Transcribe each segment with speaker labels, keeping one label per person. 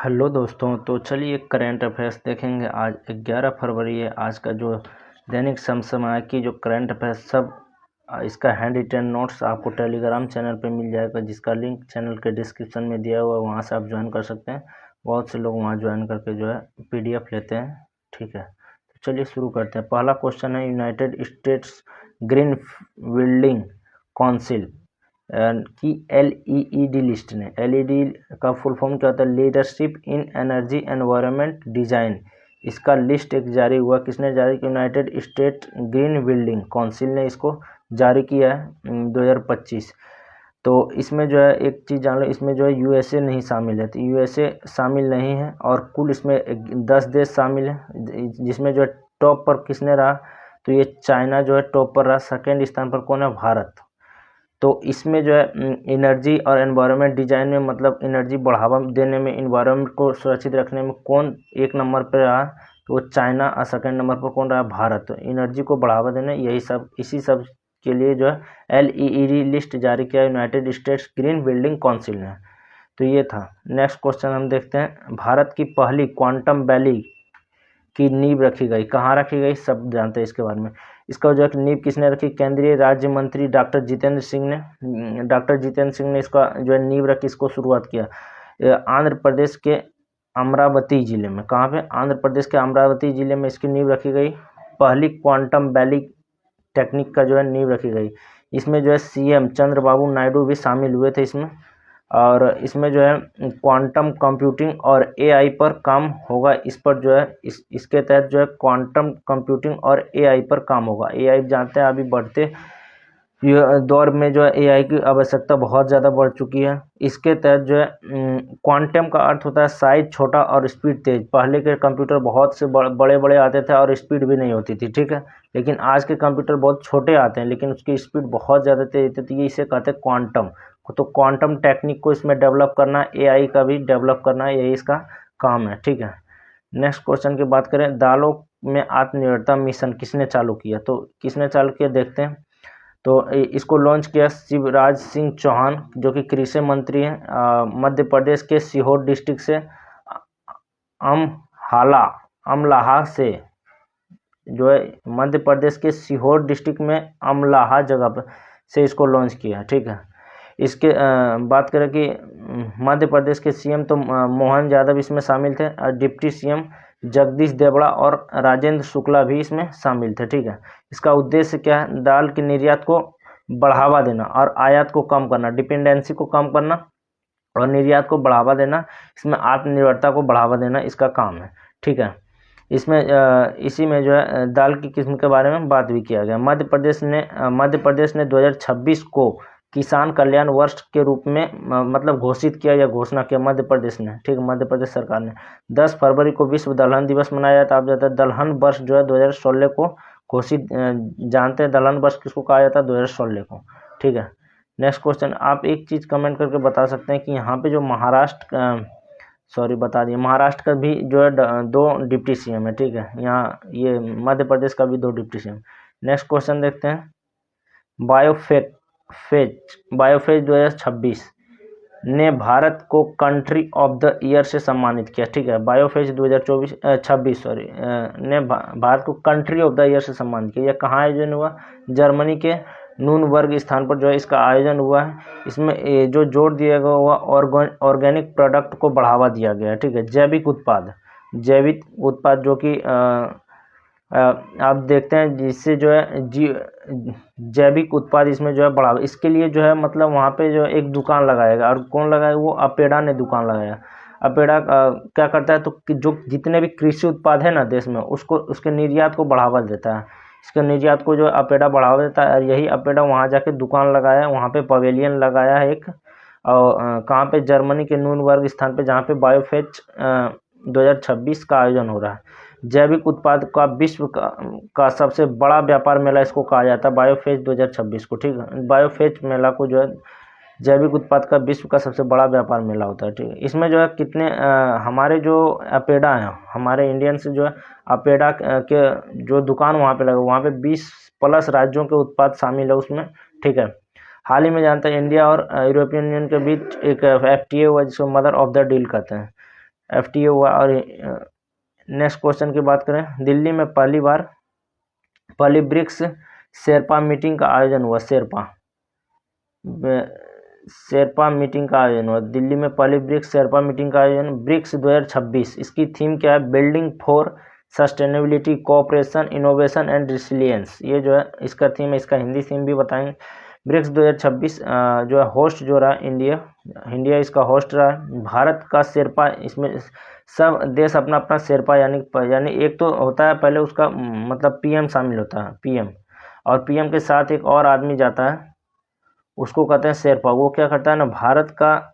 Speaker 1: Hello दोस्तों, तो चलिए करंट अफेयर्स देखेंगे। आज 11 फरवरी है। आज का जो दैनिक समसामयिक की जो करंट अफेयर्स सब इसका हैंड रिटन नोट्स आपको टेलीग्राम चैनल पे मिल जाएगा, जिसका लिंक चैनल के डिस्क्रिप्शन में दिया हुआ है। वहाँ से आप ज्वाइन कर सकते हैं। बहुत से लोग वहाँ ज्वाइन करके जो है PDF लेते हैं। ठीक है, तो चलिए शुरू करते हैं। पहला क्वेश्चन है, United states green building council की LEED लिस्ट ने, LED का फुल फॉर्म क्या होता है? Leadership in energy environment design. इसका लिस्ट एक जारी हुआ। किसने जारी किया? United state green building council ने इसको जारी किया है 2025। तो इसमें जो है एक चीज़ जान लो, इसमें जो है USA नहीं शामिल है। तो USA शामिल नहीं है और कुल इसमें 10 देश शामिल है, जिसमें जो है टॉप पर किसने रहा? तो ये चाइना जो है टॉप पर रहा। सेकेंड स्थान पर कौन है? भारत। तो इसमें जो है एनर्जी और एनवायरनमेंट डिजाइन में, मतलब एनर्जी बढ़ावा देने में, एनवायरनमेंट को सुरक्षित रखने में कौन एक नंबर पर रहा? तो वो चाइना। और सेकेंड नंबर पर कौन रहा? भारत। एनर्जी को बढ़ावा देने, यही सब, इसी सब के लिए जो है LEED लिस्ट जारी किया United states green building council ने। तो ये था। नेक्स्ट क्वेश्चन हम देखते हैं। भारत की पहली क्वांटम वैली की नींव रखी गई। कहाँ रखी गई? सब जानते हैं इसके बारे में। इसका जो है नींव किसने रखी? केंद्रीय राज्य मंत्री डॉक्टर जितेंद्र सिंह ने। डॉक्टर जितेंद्र सिंह ने इसका जो है नींव रखी, इसको शुरुआत किया आंध्र प्रदेश के अमरावती जिले में। कहाँ पे? आंध्र प्रदेश के अमरावती जिले में इसकी नींव रखी गई। पहली क्वांटम वैली टेक्निक का जो है नींव रखी गई। इसमें जो है CM चंद्रबाबू नायडू भी शामिल हुए थे इसमें। और इसमें जो है क्वांटम कंप्यूटिंग और AI पर काम होगा। इस पर जो है इसके तहत जो है क्वांटम कंप्यूटिंग और AI पर काम होगा। AI जानते हैं अभी बढ़ते दौर में जो है AI की आवश्यकता बहुत ज़्यादा बढ़ चुकी है। इसके तहत जो है क्वांटम का अर्थ होता है साइज छोटा और स्पीड तेज। पहले के कंप्यूटर बहुत से बड़े बड़े आते थे और स्पीड भी नहीं होती थी, ठीक है। लेकिन आज के कंप्यूटर बहुत छोटे आते हैं लेकिन उसकी स्पीड बहुत ज़्यादा तेज होती है। ये इसे कहते हैं क्वांटम। तो क्वांटम टेक्निक को इसमें डेवलप करना, AI का भी डेवलप करना, यही इसका काम है, ठीक है। नेक्स्ट क्वेश्चन की बात करें, दालों में आत्मनिर्भरता मिशन किसने चालू किया? तो किसने चालू किया देखते हैं। तो इसको लॉन्च किया शिवराज सिंह चौहान, जो कि कृषि मंत्री हैं। मध्य प्रदेश के सीहोर डिस्ट्रिक्ट से अमलाहा से जो है, मध्य प्रदेश के सीहोर डिस्ट्रिक्ट में अमलाहा जगह पर से इसको लॉन्च किया, ठीक है। इसके बात करें कि मध्य प्रदेश के CM तो मोहन यादव इसमें शामिल थे और डिप्टी CM जगदीश देवड़ा और राजेंद्र शुक्ला भी इसमें शामिल थे, ठीक है। इसका उद्देश्य क्या है? दाल के निर्यात को बढ़ावा देना और आयात को कम करना, डिपेंडेंसी को कम करना और निर्यात को बढ़ावा देना। इसमें आत्मनिर्भरता को बढ़ावा देना इसका काम है, ठीक है। इसमें इसी में जो है दाल की किस्म के बारे में बात भी किया गया। मध्य प्रदेश ने 2026 को किसान कल्याण वर्ष के रूप में मतलब घोषित किया या घोषणा किया मध्य प्रदेश ने, ठीक है। मध्य प्रदेश सरकार ने 10 फरवरी को विश्व दलहन दिवस मनाया जाता है। आप जानते हैं दलहन वर्ष जो है 2016 को घोषित, जानते हैं दलहन वर्ष किसको कहा जाता है? 2016 को, ठीक है। नेक्स्ट क्वेश्चन, आप एक चीज़ कमेंट करके बता सकते हैं कि यहाँ पे जो महाराष्ट्र का भी जो है 2 डिप्टी CM है, ठीक है। यहाँ ये मध्य प्रदेश का भी 2 डिप्टी CM। नेक्स्ट क्वेश्चन देखते हैं। बायोफेज 2026 ने भारत को कंट्री ऑफ द ईयर से सम्मानित किया, ठीक है। बायोफेज 2026 ने भारत को कंट्री ऑफ द ईयर से सम्मानित किया। यह कहाँ आयोजन हुआ? जर्मनी के नूनबर्ग स्थान पर जो है इसका आयोजन हुआ है। इसमें जो जोर दिया गया हुआ ऑर्गेनिक प्रोडक्ट को बढ़ावा दिया गया है, ठीक है। जैविक उत्पाद जो कि आप देखते हैं जिससे जो है जैविक उत्पाद इसमें जो है बढ़ावा, इसके लिए जो है मतलब वहाँ पे जो एक दुकान लगाएगा। और कौन लगाएगा? वो अपेडा ने दुकान लगाया। अपेडा क्या करता है? तो जो जितने भी कृषि उत्पाद है ना देश में, उसके निर्यात को बढ़ावा देता है। इसके निर्यात को जो अपेडा बढ़ावा देता है। और यही अपेडा वहाँ जाके दुकान लगाया, वहाँ पे पवेलियन लगाया है एक। और कहाँ पे? जर्मनी के नूनबर्ग स्थान पे, जहाँ पे बायोफेज 2026 का आयोजन हो रहा है। जैविक उत्पाद का विश्व का सबसे बड़ा व्यापार मेला इसको कहा जाता है, बायोफेज 2026 को, ठीक है। बायोफेज मेला को जो है जैविक उत्पाद का विश्व का सबसे बड़ा व्यापार मेला होता है, ठीक है। इसमें जो है कितने हमारे जो अपेडा हैं, हमारे इंडियन से जो है अपेडा के जो दुकान वहाँ पे लगा, वहाँ पे 20+ राज्यों के उत्पाद शामिल है उसमें, ठीक है। हाल ही में जानते हैं इंडिया और यूरोपियन यूनियन के बीच एक FTA हुआ जिसको मदर ऑफ द डील कहते हैं, FTA हुआ। और नेक्स्ट क्वेश्चन की बात करें, दिल्ली में पहली ब्रिक्स शेरपा मीटिंग का आयोजन हुआ। शेरपा मीटिंग का आयोजन हुआ दिल्ली में, पहली ब्रिक्स शेरपा मीटिंग का आयोजन ब्रिक्स 2026। इसकी थीम क्या है? Building for sustainability, cooperation, innovation and resilience. ये जो है इसका थीम है, इसका हिंदी थीम भी बताएंगे। ब्रिक्स 2026 जो है होस्ट जो रहा इंडिया इसका होस्ट रहा। भारत का शेरपा, इसमें सब देश अपना अपना शेरपा यानी एक तो होता है पहले उसका मतलब PM शामिल होता है, PM, और PM के साथ एक और आदमी जाता है, उसको कहते हैं शेरपा। वो क्या करता है ना, भारत का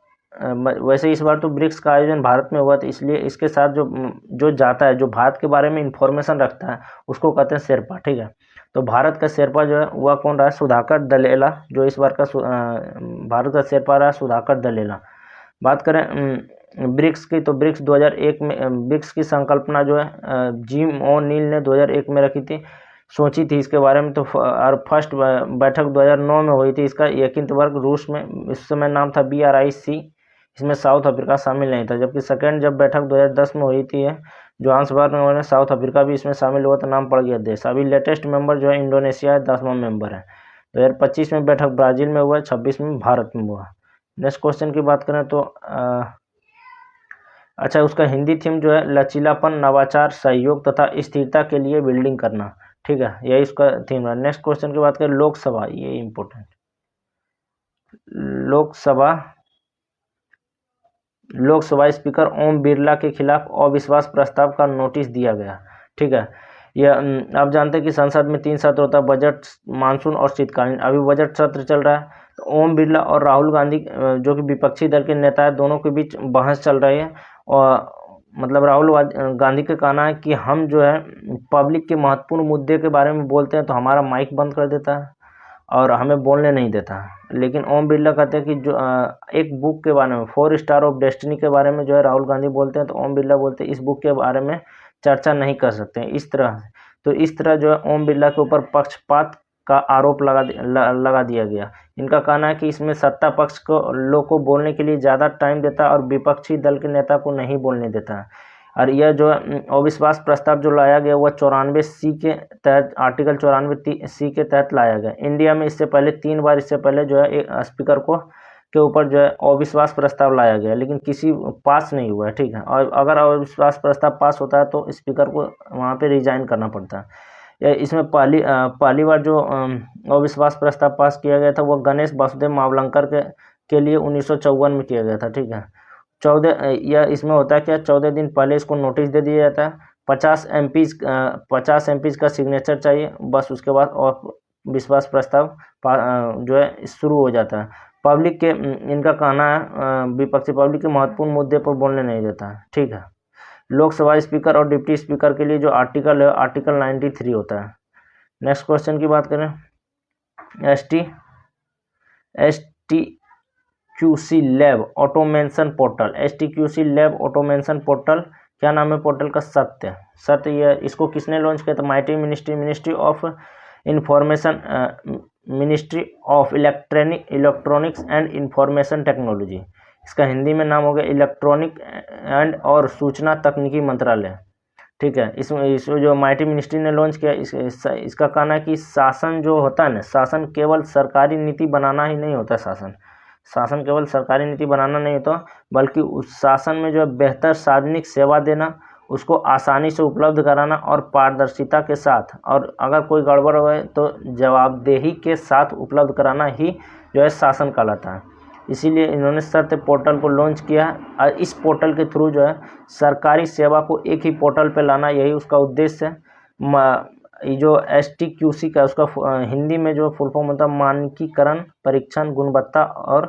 Speaker 1: वैसे इस बार तो ब्रिक्स का आयोजन भारत में हुआ, तो इसलिए इसके साथ जो जाता है, जो भारत के बारे में इंफॉर्मेशन रखता है, उसको कहते हैं शेरपा। ठीक है, तो भारत का शेरपा जो है वह कौन रहा? सुधाकर दलेला, जो इस बार का भारत का शेरपा रहा सुधाकर दलेला। बात करें ब्रिक्स की, तो ब्रिक्स 2001 में ब्रिक्स की संकल्पना जो है जिम ओ'नील ने 2001 में रखी थी, सोची थी इसके बारे में। तो और फर्स्ट बैठक 2009 में हुई थी इसका यकीनतवर्ग रूस में, इस समय नाम था BRIC। इसमें साउथ अफ्रीका शामिल नहीं था। जबकि सेकेंड जब बैठक 2010 में हुई थी जोहान्सबर्ग में, उन्होंने साउथ अफ्रीका भी इसमें शामिल हुआ, तो नाम पड़ गया देश। अभी लेटेस्ट मेंबर जो है इंडोनेशिया है, 10वां मेंबर है। 2025 में बैठक ब्राज़ील में हुआ, 26 में भारत में हुआ। नेक्स्ट क्वेश्चन की बात करें तो अच्छा, उसका हिंदी थीम जो है लचीलापन, नवाचार, सहयोग तथा स्थिरता के लिए बिल्डिंग करना। ठीक है, यही उसका थीम है। नेक्स्ट क्वेश्चन की बात करें, लोकसभा, ये इम्पोर्टेंट, लोकसभा स्पीकर ओम बिरला के खिलाफ अविश्वास प्रस्ताव का नोटिस दिया गया। ठीक है, यह आप जानते हैं कि संसद में 3 सत्र होता है, बजट, मानसून और शीतकालीन। अभी बजट सत्र चल रहा है, तो ओम बिरला और राहुल गांधी जो कि विपक्षी दल के नेता है, दोनों के बीच बहस चल रही है। और मतलब राहुल गांधी का कहना है कि हम जो है पब्लिक के महत्वपूर्ण मुद्दे के बारे में बोलते हैं तो हमारा माइक बंद कर देता है और हमें बोलने नहीं देता है। लेकिन ओम बिरला कहते हैं कि जो एक बुक के बारे में, 4 स्टार ऑफ डेस्टिनी के बारे में जो है राहुल गांधी बोलते हैं, तो ओम बिरला बोलते हैं इस बुक के बारे में चर्चा नहीं कर सकते हैं, इस तरह। तो इस तरह जो है ओम बिरला के ऊपर पक्षपात का आरोप लगा दिया गया। इनका कहना है कि इसमें सत्ता पक्ष को लोग को बोलने के लिए ज़्यादा टाइम देता है और विपक्षी दल के नेता को नहीं बोलने देता है। और यह जो अविश्वास प्रस्ताव जो लाया गया वह 94C के तहत, आर्टिकल 94C के तहत लाया गया। इंडिया में इससे पहले 3 बार इससे पहले जो है एक स्पीकर के ऊपर जो है अविश्वास प्रस्ताव लाया गया, लेकिन किसी पास नहीं हुआ है। ठीक है, और अगर अविश्वास प्रस्ताव पास होता है तो स्पीकर को वहाँ पे रिजाइन करना पड़ता है। इसमें पहली बार जो अविश्वास प्रस्ताव पास किया गया था वह गणेश वासुदेव मावलंकर के लिए 1954 में किया गया था। ठीक है, 14 या इसमें होता है क्या, 14 दिन पहले इसको नोटिस दे दिया जाता है। 50 MPs का सिग्नेचर चाहिए, बस उसके बाद और विश्वास प्रस्ताव जो है शुरू हो जाता है। पब्लिक के इनका कहना है विपक्षी पब्लिक के महत्वपूर्ण मुद्दे पर बोलने नहीं देता है। ठीक है, लोकसभा स्पीकर और डिप्टी स्पीकर के लिए जो आर्टिकल है, आर्टिकल 93 होता है। नेक्स्ट क्वेश्चन की बात करें, STQC lab automation portal. STQC lab automation portal, क्या नाम है पोर्टल का? सत्य। ये इसको किसने लॉन्च किया था? Mighty ministry of information, ministry of electronics and information technology. इसका हिंदी में नाम हो गया इलेक्ट्रॉनिक एंड और सूचना तकनीकी मंत्रालय। ठीक है, इसमें जो माइटी मिनिस्ट्री ने लॉन्च किया, इसका कहना है कि शासन जो होता है ना, शासन केवल सरकारी नीति बनाना ही नहीं होता। शासन केवल सरकारी नीति बनाना नहीं होता, बल्कि उस शासन में जो है बेहतर सार्वजनिक सेवा देना, उसको आसानी से उपलब्ध कराना और पारदर्शिता के साथ, और अगर कोई गड़बड़ हो तो जवाबदेही के साथ उपलब्ध कराना ही जो है शासन कहलाता है। इसीलिए इन्होंने सत्य पोर्टल को लॉन्च किया है। इस पोर्टल के थ्रू जो है सरकारी सेवा को एक ही पोर्टल पर लाना, यही उसका उद्देश्य है। जो STQC का उसका हिंदी में जो फुल फॉर्म होता है मानकीकरण, परीक्षण, गुणवत्ता और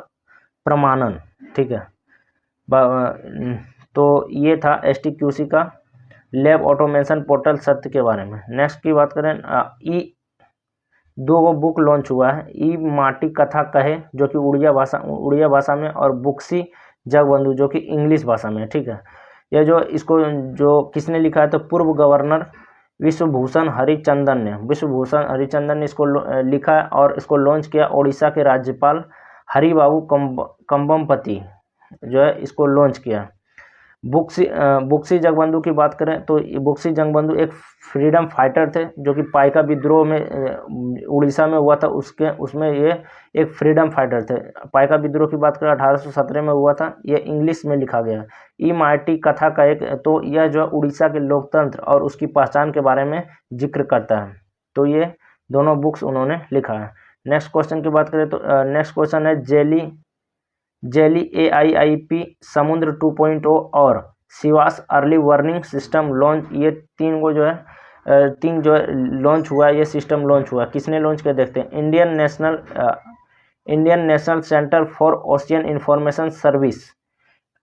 Speaker 1: प्रमाणन। ठीक है, तो ये था STQC का लैब ऑटोमेशन पोर्टल सत्य के बारे में। नेक्स्ट की बात करें, 2 बुक लॉन्च हुआ है। ई माटी कथा कहे जो कि उड़िया भाषा में, और बुक्सी जगबंधु जो कि इंग्लिश भाषा में। ठीक है, यह जो किसने लिखा है, तो पूर्व गवर्नर विश्वभूषण हरिचंदन ने इसको लिखा है और इसको लॉन्च किया ओडिशा के राज्यपाल हरिबाबू कंबमपति जो है इसको लॉन्च किया। बुक्सी जगबंधु की बात करें तो बुक्सी जगबंधु एक फ्रीडम फाइटर थे जो कि पाइका विद्रोह में उड़ीसा में हुआ था, उसमें ये एक फ्रीडम फाइटर थे। पाइका विद्रोह की बात करें 1817 में हुआ था, ये इंग्लिश में लिखा गया। ई मार्टी कथा का एक, तो यह जो उड़ीसा के लोकतंत्र और उसकी पहचान के बारे में जिक्र करता है। तो ये दोनों बुक्स उन्होंने लिखा है। नेक्स्ट क्वेश्चन की बात करें तो नेक्स्ट क्वेश्चन है जेली AIIP समुद्र 2.0 और Shivas early warning system launch, ये तीन जो है लॉन्च हुआ, ये सिस्टम लॉन्च हुआ। किसने लॉन्च किया देखते हैं। Indian national centre for ocean information service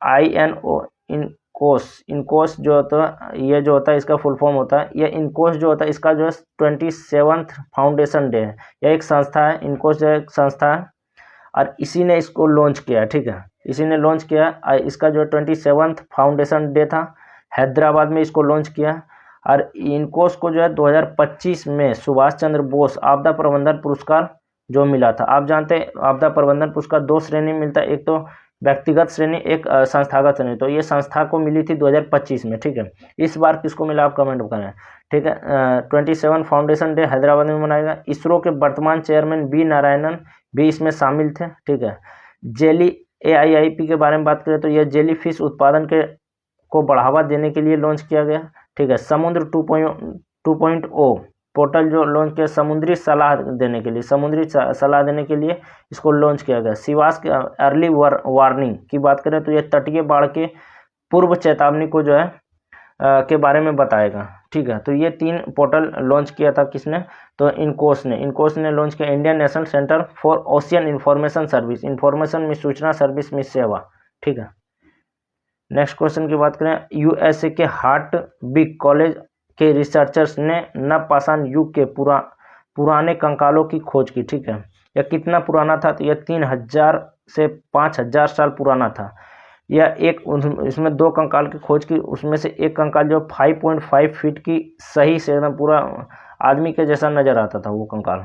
Speaker 1: INO इनकोस जो होता है, ये जो होता है इसका फुल फॉर्म होता है, ये इनकोस जो होता है इसका जो है 27th फाउंडेशन डे है। यह एक संस्था है, इनकोस जो एक संस्था है और इसी ने इसको लॉन्च किया, ठीक है, इसी ने लॉन्च किया। इसका जो 27th फाउंडेशन डे था, हैदराबाद में इसको लॉन्च किया। और इनकोस को जो है 2025 में सुभाष चंद्र बोस आपदा प्रबंधन पुरस्कार जो मिला था। आप जानते हैं आपदा प्रबंधन पुरस्कार 2 श्रेणी मिलता है, एक तो व्यक्तिगत श्रेणी, एक संस्थागत श्रेणी। तो ये संस्था को मिली थी 2025 में, ठीक है। इस बार किसको मिला आप कमेंट करें, ठीक है। 27 फाउंडेशन डे हैदराबाद में मनाएगा। इसरो के वर्तमान चेयरमैन बी नारायणन भी इसमें शामिल थे, ठीक है। जेली AIIP के बारे में बात करें तो यह जेली फिश उत्पादन को बढ़ावा देने के लिए लॉन्च किया गया, ठीक है। समुद्र 2.0 पोर्टल जो लॉन्च किया समुद्री सलाह देने के लिए इसको लॉन्च किया गया। शिवास के अर्ली वार्निंग की बात करें तो यह तटीय बाढ़ के पूर्व चेतावनी को जो है के बारे में बताएगा, ठीक है। तो ये 3 पोर्टल लॉन्च किया था किसने, तो इनकोस ने लॉन्च किया। Indian national centre for ocean information service, information में सूचना, सर्विस में सेवा, ठीक है। नेक्स्ट क्वेश्चन की बात करें, USA के हार्टविक कॉलेज के रिसर्चर्स ने नवपाषाण युग के पुराने कंकालों की खोज की, ठीक है। यह कितना पुराना था, तो यह 3000 से 5000 साल पुराना था। यह इसमें 2 कंकाल की खोज की, उसमें से एक कंकाल जो 5.5 फीट की सही से एकदम पूरा आदमी के जैसा नजर आता था। वो कंकाल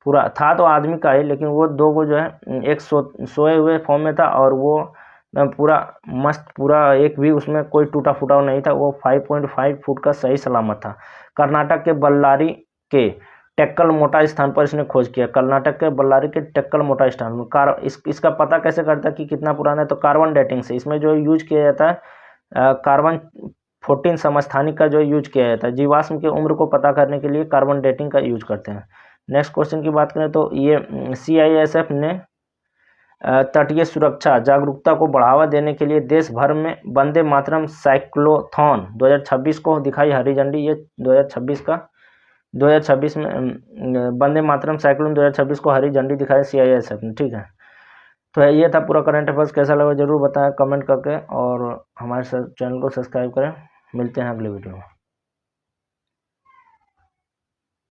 Speaker 1: पूरा था तो आदमी का ही, लेकिन वो 2 को जो है एक सोए हुए फॉर्म में था और वो पूरा मस्त, पूरा एक भी उसमें कोई टूटा फूटा नहीं था। वो 5.5 फुट का सही सलामत था। कर्नाटक के बल्लारी के टेक्कल मोटा स्थान पर इसने खोज किया। कर्नाटक के बल्लारी के टेक्कल मोटा स्थान में इसका पता कैसे करता है कि कितना पुराना है, तो कार्बन डेटिंग से। इसमें जो यूज किया जाता है कार्बन 14 समस्थानिक का जो यूज किया जाता है। जीवाश्म की उम्र को पता करने के लिए कार्बन डेटिंग का यूज करते हैं। नेक्स्ट क्वेश्चन की बात करें तो ये CISF ने तटीय सुरक्षा जागरूकता को बढ़ावा देने के लिए देश भर में वंदे मातरम साइक्लोथॉन 2026 को दिखाई हरी झंडी। ये 2026 में वंदे मातरम साइक्लोन 2026 को हरी झंडी दिखाई CISF ने, ठीक है। तो ये था पूरा करंट अफेयर्स। कैसा लगा जरूर बताएं कमेंट करके और हमारे चैनल को सब्सक्राइब करें। मिलते हैं अगले वीडियो में।